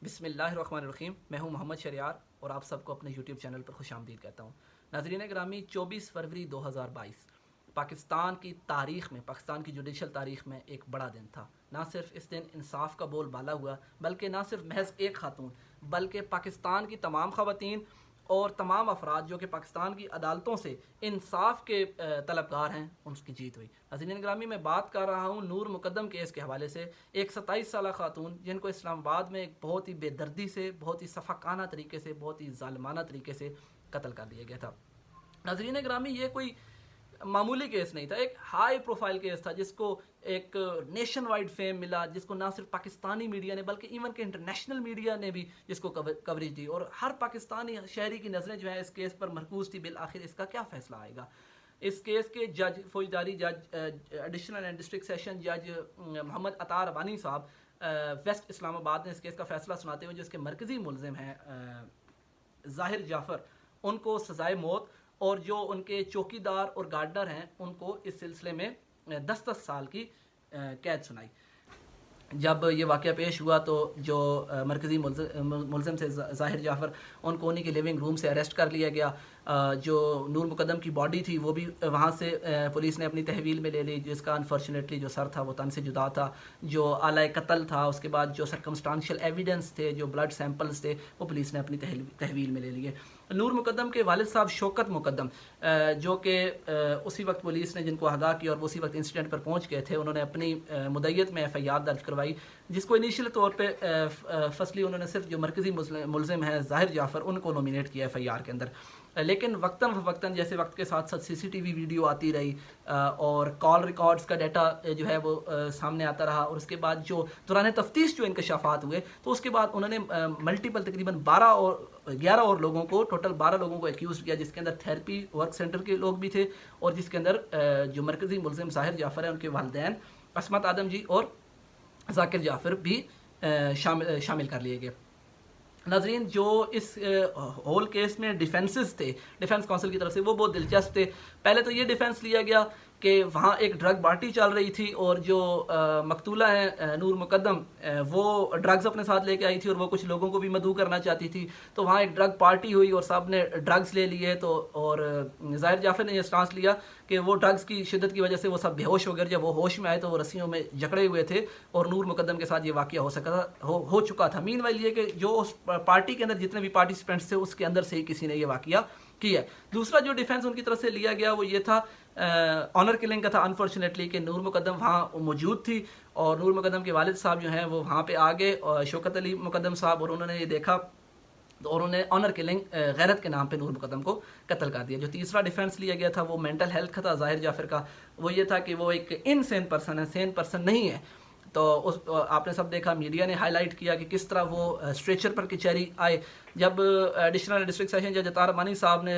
بسم اللہ الرحمن الرحیم. میں ہوں محمد شریار اور آپ سب کو اپنے یوٹیوب چینل پر خوش آمدید کہتا ہوں. ناظرین گرامی، 24 فروری 2022 پاکستان کی تاریخ میں، پاکستان کی جوڈیشل تاریخ میں ایک بڑا دن تھا. نہ صرف اس دن انصاف کا بول بالا ہوا، بلکہ نہ صرف محض ایک خاتون بلکہ پاکستان کی تمام خواتین اور تمام افراد جو کہ پاکستان کی عدالتوں سے انصاف کے طلبگار ہیں، ان کی جیت ہوئی. ناظرین گرامی، میں بات کر رہا ہوں نور مقدم کیس کے حوالے سے. ایک 27 سالہ خاتون جن کو اسلام آباد میں ایک بہت ہی بے دردی سے، بہت ہی صفاقانہ طریقے سے، بہت ہی ظالمانہ طریقے سے قتل کر دیا گیا تھا. ناظرین گرامی، یہ کوئی معمولی کیس نہیں تھا، ایک ہائی پروفائل کیس تھا جس کو ایک نیشن وائڈ فیم ملا، جس کو نہ صرف پاکستانی میڈیا نے بلکہ ایون کہ انٹرنیشنل میڈیا نے بھی جس کو کوریج دی، اور ہر پاکستانی شہری کی نظریں جو ہیں اس کیس پر مرکوز تھی. بالآخر اس کا کیا فیصلہ آئے گا؟ اس کیس کے جج، فوجداری جج، ایڈیشنل اینڈ ڈسٹرکٹ سیشن جج محمد عطا ربانی صاحب ویسٹ اسلام آباد نے اس کیس کا فیصلہ سناتے ہوئے جو اس کے مرکزی ملزم ہیں ظاہر جعفر، ان کو سزائے موت، اور جو ان کے چوکیدار اور گارڈنر ہیں ان کو اس سلسلے میں 10 سال کی قید سنائی. جب یہ واقعہ پیش ہوا تو جو مرکزی ملزم تھے ظاہر جعفر، ان کو انہیں کے لیونگ روم سے اریسٹ کر لیا گیا. جو نور مقدم کی باڈی تھی وہ بھی وہاں سے پولیس نے اپنی تحویل میں لے لی، جس کا انفارچونیٹلی جو سر تھا وہ تن سے جدا تھا. جو آلہ قتل تھا، اس کے بعد جو سرکمسٹانشل ایویڈنس تھے، جو بلڈ سیمپلز تھے، وہ پولیس نے اپنی تحویل میں لے لیے. نور مقدم کے والد صاحب شوکت مقدم، جو کہ اسی وقت پولیس نے جن کو آگاہ کیا اور وہ اسی وقت انسیڈنٹ پر پہنچ گئے تھے، انہوں نے اپنی مدعیت میں FIR درج کروائی، جس کو انیشیل طور پہ فصلی انہوں نے صرف جو مرکزی ملزم ہیں ظاہر جعفر ان کو نومینیٹ کیا FIR کے اندر. لیکن وقتاً فوقتاً جیسے وقت کے ساتھ ساتھ CCTV ویڈیو آتی رہی اور کال ریکارڈز کا ڈیٹا جو ہے وہ سامنے آتا رہا، اور اس کے بعد جو دوران تفتیش جو انکشافات ہوئے تو اس کے بعد انہوں نے ملٹیپل تقریباً 11 اور لوگوں کو، ٹوٹل 12 لوگوں کو ایکیوز کیا، جس کے اندر تھیراپی ورک سینٹر کے لوگ بھی تھے، اور جس کے اندر جو مرکزی ملزم ظاہر جعفر ہیں ان کے والدین عصمت آدم جی اور ذاکر جعفر بھی شامل کر لیے گئے. ناظرین، جو اس ہول کیس میں ڈیفینسز تھے ڈیفنس کونسل کی طرف سے، وہ بہت دلچسپ تھے. پہلے تو یہ ڈیفینس لیا گیا کہ وہاں ایک ڈرگ پارٹی چل رہی تھی اور جو مقتولہ ہیں نور مقدم، وہ ڈرگز اپنے ساتھ لے کے آئی تھی اور وہ کچھ لوگوں کو بھی مدعو کرنا چاہتی تھی. تو وہاں ایک ڈرگ پارٹی ہوئی اور سب نے ڈرگز لے لیے. تو اور ظاہر جعفر نے یہ سٹانس لیا کہ وہ ڈرگز کی شدت کی وجہ سے وہ سب بے ہوش ہو گئے. جب وہ ہوش میں آئے تو وہ رسیوں میں جکڑے ہوئے تھے اور نور مقدم کے ساتھ یہ واقعہ ہو چکا تھا. مین وائل یہ کہ جو اس پارٹی کے اندر جتنے بھی پارٹیسپینٹس تھے اس کے اندر سے ہی کسی نے یہ واقعہ کیا. دوسرا جو ڈیفینس ان کی طرف سے لیا گیا وہ یہ تھا آنر کلنگ کا تھا. انفارچونیٹلی کہ نور مقدم وہاں موجود تھی اور نور مقدم کے والد صاحب جو ہیں وہ وہاں پہ آ گئے، شوکت علی مقدم صاحب، اور انہوں نے یہ دیکھا اور انہوں نے آنر کلنگ غیرت کے نام پہ نور مقدم کو قتل کر دیا. جو تیسرا ڈیفینس لیا گیا تھا وہ مینٹل ہیلتھ کا تھا ظاہر جعفر کا. وہ یہ تھا کہ وہ ایک انسین پرسن ہے، سین پرسن نہیں ہے. تو آپ نے سب دیکھا، میڈیا نے ہائی لائٹ کیا کہ کس طرح وہ اسٹریچر پر کچہری آئے. جب ایڈیشنل ڈسٹرکٹ سیشن جج عطا ربانی صاحب نے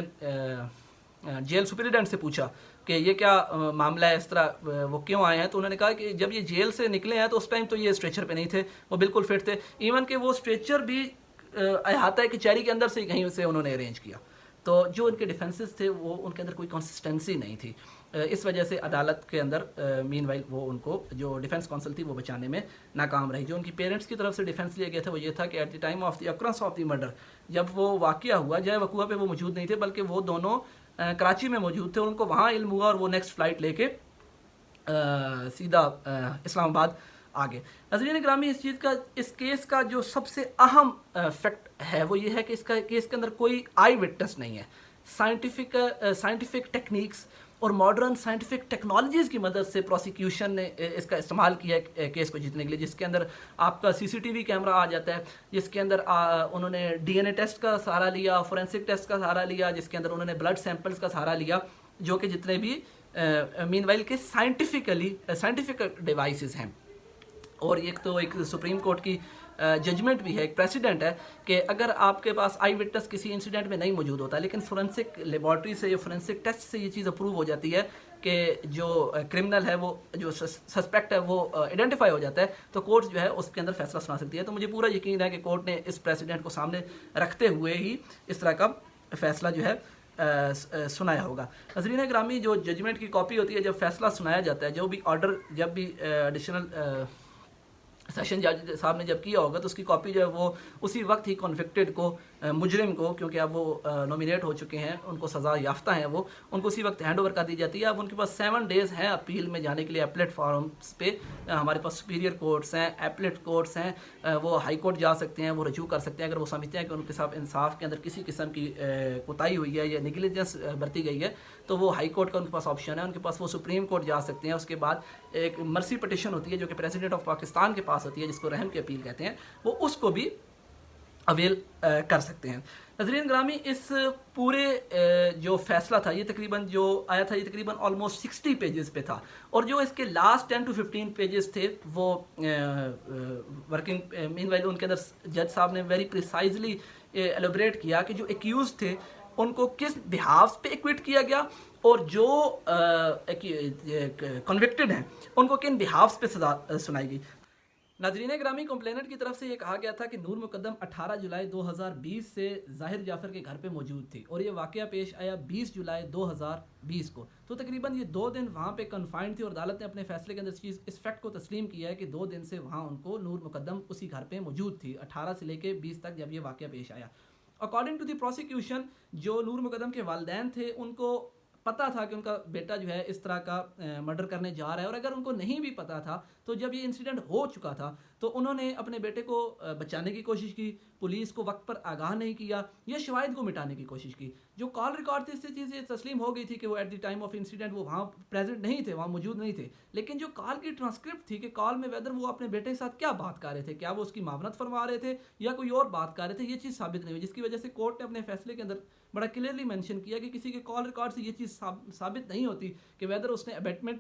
جیل سپرنٹینڈنٹ سے پوچھا کہ یہ کیا معاملہ ہے، اس طرح وہ کیوں آئے ہیں، تو انہوں نے کہا کہ جب یہ جیل سے نکلے ہیں تو اس ٹائم تو یہ اسٹریچر پہ نہیں تھے، وہ بالکل فٹ تھے. ایون کہ وہ اسٹریچر بھی احاطہ کچہری کے اندر سے کہیں سے انہوں نے ارینج کیا. تو جو ان کے ڈیفینسز تھے وہ ان کے اندر کوئی کنسسٹنسی نہیں تھی. اس وجہ سے عدالت کے اندر مین وائل وہ ان کو جو ڈیفینس کونسل تھی وہ بچانے میں ناکام رہی. جو ان کی پیرنٹس کی طرف سے ڈیفینس لیا گیا تھا وہ یہ تھا کہ at the time of the occurrence of the murder, جب وہ واقعہ ہوا، جائے وقوع پہ وہ موجود نہیں تھے بلکہ وہ دونوں کراچی میں موجود تھے. ان کو وہاں علم ہوا اور وہ نیکسٹ فلائٹ لے کے سیدھا اسلام آباد آگے. ناظرین گرامی، اس کیس کا جو سب سے اہم فیکٹ ہے وہ یہ ہے کہ اس کیس کے اندر کوئی آئی وٹنس نہیں ہے. سائنٹیفک ٹیکنیکس اور ماڈرن سائنٹیفک ٹیکنالوجیز کی مدد سے پروسیکیوشن نے اس کا استعمال کیا ہے کیس کو جیتنے کے لیے، جس کے اندر آپ کا CCTV کیمرہ آ جاتا ہے، جس کے اندر انہوں نے DNA ٹیسٹ کا سہارا لیا، فورینسک ٹیسٹ کا سہارا لیا، جس کے اندر انہوں نے بلڈ سیمپلز کا سہارا لیا، جو کہ جتنے بھی مین وائل کے سائنٹیفک ڈیوائسز ہیں. اور ایک سپریم کورٹ کی ججمنٹ بھی ہے، ایک پریسیڈنٹ ہے کہ اگر آپ کے پاس آئی وٹنس کسی انسیڈنٹ میں نہیں موجود ہوتا لیکن فورینسک لیبارٹری سے یا فورینسک ٹیسٹ سے یہ چیز اپروو ہو جاتی ہے کہ جو کرمنل ہے، وہ جو سسپیکٹ ہے وہ آئیڈینٹیفائی ہو جاتا ہے، تو کورٹ جو ہے اس کے اندر فیصلہ سنا سکتی ہے. تو مجھے پورا یقین ہے کہ کورٹ نے اس پریسیڈنٹ کو سامنے رکھتے ہوئے ہی اس طرح کا فیصلہ جو ہے سنایا ہوگا. ناظرین گرامی، جو ججمنٹ کی کاپی ہوتی ہے، جب فیصلہ سنایا جاتا ہے، جو بھی آرڈر، جب بھی ایڈیشنل سیشن جج صاحب نے جب کیا ہوگا تو اس کی کاپی جو ہے وہ اسی وقت ہی کنوکٹڈ کو مجرم کو, کیونکہ اب وہ نومینیٹ ہو چکے ہیں, ان کو سزا یافتہ ہیں, وہ ان کو اسی وقت ہینڈ اوور کر دی جاتی ہے. اب ان کے پاس 7 days ہیں اپیل میں جانے کے لیے ایپلیٹ فارمز پہ. ہمارے پاس سپیریئر کورٹس ہیں, ایپلیٹ کورٹس ہیں, وہ ہائی کورٹ جا سکتے ہیں, وہ رجوع کر سکتے ہیں اگر وہ سمجھتے ہیں کہ ان کے ساتھ انصاف کے اندر کسی قسم کی کوتاہی ہوئی ہے یا نیگلیجنس برتی گئی ہے, تو وہ ہائی کورٹ کا ان کے پاس آپشن ہے. ان کے پاس وہ سپریم کورٹ جا سکتے ہیں. اس کے بعد ایک مرسی پٹیشن ہوتی ہے جو کہ پریزیڈنٹ آف پاکستان کے پاس ہوتی ہے, جس کو رحم کی اپیل کہتے ہیں, وہ اس کو بھی اویل کر سکتے ہیں. ناظرین گرامی, اس پورے جو فیصلہ تھا یہ تقریباً جو آیا تھا یہ تقریباً آلموسٹ 60 پیجز پہ تھا, اور جو اس کے لاسٹ 10 to 15 پیجز تھے وہ ورکنگ مین وائل ان کے اندر جج صاحب نے ویری پریسائزلی ایلیبریٹ کیا کہ جو ایکیوز تھے ان کو کس بہاف پہ ایکویٹ کیا گیا, اور جو کنوکٹڈ ہیں ان کو کن بہافس پہ سزا سنائی گئی. ناظرین گرامی, کمپلیننٹ کی طرف سے یہ کہا گیا تھا کہ نور مقدم 18 جولائی 2020 سے ظاہر جعفر کے گھر پہ موجود تھی, اور یہ واقعہ پیش آیا 20 جولائی 2020 کو. تو تقریباً یہ 2 دن وہاں پہ کنفائنڈ تھی, اور عدالت نے اپنے فیصلے کے اندر اس فیکٹ کو تسلیم کیا ہے کہ 2 دن سے وہاں ان کو نور مقدم اسی گھر پہ موجود تھی, 18 سے لے کے 20 تک جب یہ واقعہ پیش آیا. اکارڈنگ ٹو دی پروسیکیوشن, جو نور مقدم کے والدین تھے ان کو پتا تھا کہ ان کا بیٹا جو ہے اس طرح کا مرڈر کرنے جا رہا ہے, اور اگر ان کو نہیں بھی پتا تھا تو جب یہ انسیڈنٹ ہو چکا تھا تو انہوں نے اپنے بیٹے کو بچانے کی کوشش کی, پولیس کو وقت پر آگاہ نہیں کیا, یا شواہد کو مٹانے کی کوشش کی. جو کال ریکارڈ تھی اس سے چیزیں تسلیم ہو گئی تھی کہ وہ at the time of incident وہ وہاں پریزنٹ نہیں تھے, وہاں موجود نہیں تھے. لیکن جو کال کی ٹرانسکرپٹ تھی کہ کال میں ویدر وہ اپنے بیٹے کے ساتھ کیا بات کر رہے تھے, کیا وہ اس کی معاونت فرما رہے تھے یا کوئی اور بات کر رہے تھے, یہ چیز ثابت نہیں ہوئی, جس کی وجہ سے کورٹ نے اپنے فیصلے کے اندر بڑا کلیئرلی مینشن کیا کہ کسی کے کال ریکارڈ سے یہ چیز ثابت نہیں ہوتی کہ ویدر اس نے ابیٹمنٹ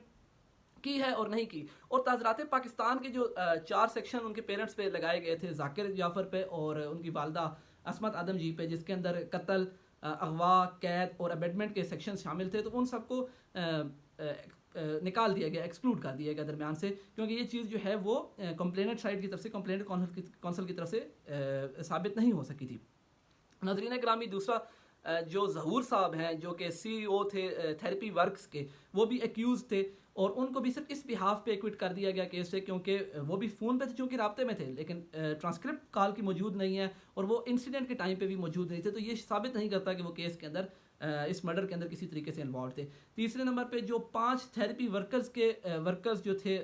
کی ہے اور نہیں کی. اور تعزیرات پاکستان کے جو 4 سیکشن ان کے پیرنٹس پہ لگائے گئے تھے, ذاکر جعفر پہ اور ان کی والدہ عصمت آدم جی پہ, جس کے اندر قتل, اغوا, قید اور ابیٹمنٹ کے سیکشن شامل تھے, تو ان سب کو نکال دیا گیا, ایکسکلوڈ کر دیا گیا درمیان سے, کیونکہ یہ چیز جو ہے وہ کمپلیننٹ سائڈ کی طرف سے, کمپلیننٹ کونسل کی طرف سے ثابت نہیں ہو سکی تھی. ناظرین گرامی, دوسرا جو ظہور صاحب ہیں جو کہ CEO تھے تھیراپی ورکس کے, وہ بھی ایکیوز تھے, اور ان کو بھی صرف اس بہاف پہ ایکوٹ کر دیا گیا کیس سے, کیونکہ وہ بھی فون پہ تھے چونکہ رابطے میں تھے, لیکن ٹرانسکرپٹ کال کی موجود نہیں ہے, اور وہ انسیڈنٹ کے ٹائم پہ بھی موجود نہیں تھے, تو یہ ثابت نہیں کرتا کہ وہ کیس کے اندر اس مرڈر کے اندر کسی طریقے سے انوالو تھے. تیسرے نمبر پہ جو 5 تھیراپی ورکرز جو تھے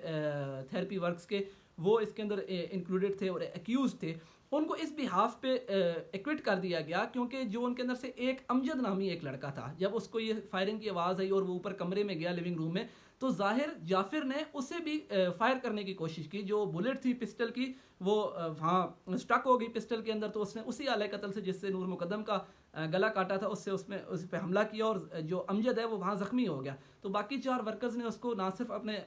تھیراپی ورکس کے, وہ اس کے اندر انکلوڈیڈ تھے اور ایکیوز تھے, ان کو اس بہاف پہ ایکوٹ کر دیا گیا, کیونکہ جو ان کے اندر سے ایک امجد نامی ایک لڑکا تھا, جب اس کو یہ فائرنگ کی آواز آئی اور وہ اوپر کمرے میں گیا لیونگ روم میں, تو ظاہر جعفر نے اسے بھی فائر کرنے کی کوشش کی. جو بلٹ تھی پسٹل کی وہ وہاں اسٹک ہو گئی پسٹل کے اندر, تو اس نے اسی آلہ قتل سے جس سے نور مقدم کا گلا کاٹا تھا اس پہ حملہ کیا, اور جو امجد ہے وہ وہاں زخمی ہو گیا. تو باقی 4 ورکرز نے اس کو نہ صرف اپنے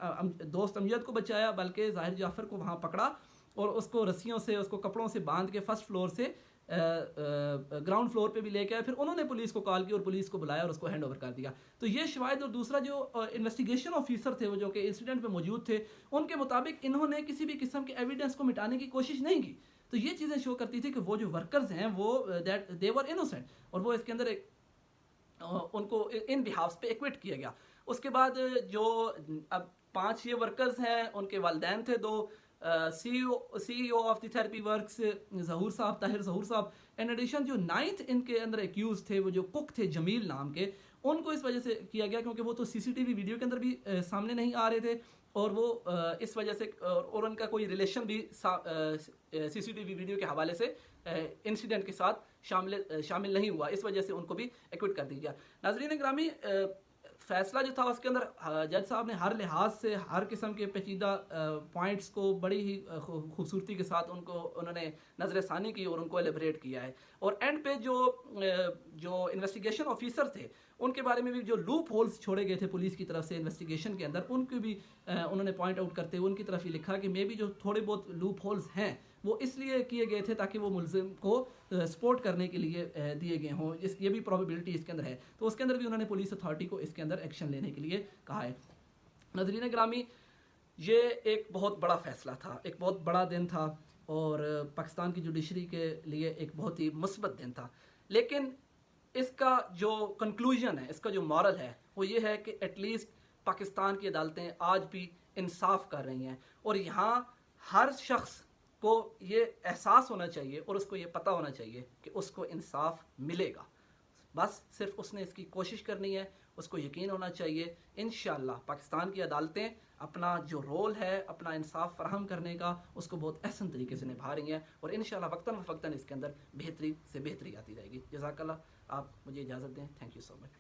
دوست امجد کو بچایا, بلکہ ظاہر جعفر کو وہاں پکڑا اور اس کو رسیوں سے, اس کو کپڑوں سے باندھ کے فرسٹ فلور سے گراؤنڈ فلور پہ بھی لے کے آئے. پھر انہوں نے پولیس کو کال کی اور پولیس کو بلایا اور اس کو ہینڈ اوور کر دیا. تو یہ شواہد, اور دوسرا جو انویسٹیگیشن آفیسر تھے وہ جو کہ انسیڈنٹ پہ موجود تھے, ان کے مطابق انہوں نے کسی بھی قسم کے ایویڈنس کو مٹانے کی کوشش نہیں کی. تو یہ چیزیں شو کرتی تھی کہ وہ جو ورکرز ہیں وہ دے ور انوسینٹ, اور وہ اس کے اندر ان کو ان بہافس پہ ایکوٹ کیا گیا. اس کے بعد جو اب 5 یہ ورکرز ہیں, ان کے والدین تھے 2, CEO of the therapy works ظہور صاحب, طاہر ظہور صاحب. ان ایڈیشن جو 9th ان کے اندر ایکیوز تھے, وہ جو کک تھے جمیل نام کے, ان کو اس وجہ سے کیا گیا کیونکہ وہ تو CCTV ویڈیو کے اندر بھی سامنے نہیں آ رہے تھے, اور وہ اس وجہ سے, اور ان کا کوئی ریلیشن بھی CCTV ویڈیو کے حوالے سے انسیڈنٹ کے ساتھ شامل نہیں ہوا, اس وجہ سے ان کو بھی ایکوٹ کر دیا گیا. ناظرین گرامی, فیصلہ جو تھا اس کے اندر جج صاحب نے ہر لحاظ سے ہر قسم کے پیچیدہ پوائنٹس کو بڑی ہی خوبصورتی کے ساتھ انہوں نے نظر ثانی کی اور ان کو ایلیبریٹ کیا ہے. اور اینڈ پہ جو انویسٹیگیشن آفیسر تھے, ان کے بارے میں بھی جو لوپ ہولز چھوڑے گئے تھے پولیس کی طرف سے انویسٹیگیشن کے اندر, ان کو بھی انہوں نے پوائنٹ آؤٹ کرتے ہوئے ان کی طرف یہ لکھا کہ مے بی جو تھوڑے بہت لوپ ہولز ہیں وہ اس لیے کیے گئے تھے تاکہ وہ ملزم کو سپورٹ کرنے کے لیے دیے گئے ہوں, یہ بھی پروبیبلٹی اس کے اندر ہے. تو اس کے اندر بھی انہوں نے پولیس اتھارٹی کو اس کے اندر ایکشن لینے کے لیے کہا ہے. ناظرین گرامی, یہ ایک بہت بڑا فیصلہ تھا, ایک بہت بڑا دن تھا, اور پاکستان کی جوڈیشری کے لیے ایک بہت ہی مثبت دن تھا. لیکن اس کا جو کنکلوژن ہے, اس کا جو مورل ہے, وہ یہ ہے کہ ایٹ لیسٹ پاکستان کی عدالتیں آج بھی انصاف کر رہی ہیں, اور یہاں ہر شخص کو یہ احساس ہونا چاہیے اور اس کو یہ پتہ ہونا چاہیے کہ اس کو انصاف ملے گا. بس صرف اس نے اس کی کوشش کرنی ہے, اس کو یقین ہونا چاہیے. انشاءاللہ پاکستان کی عدالتیں اپنا جو رول ہے اپنا انصاف فراہم کرنے کا اس کو بہت احسن طریقے سے نبھا رہی ہیں, اور انشاءاللہ وقتاً فوقتاً اس کے اندر بہتری سے بہتری آتی رہے گی. جزاک اللہ. آپ مجھے اجازت دیں. Thank you so much.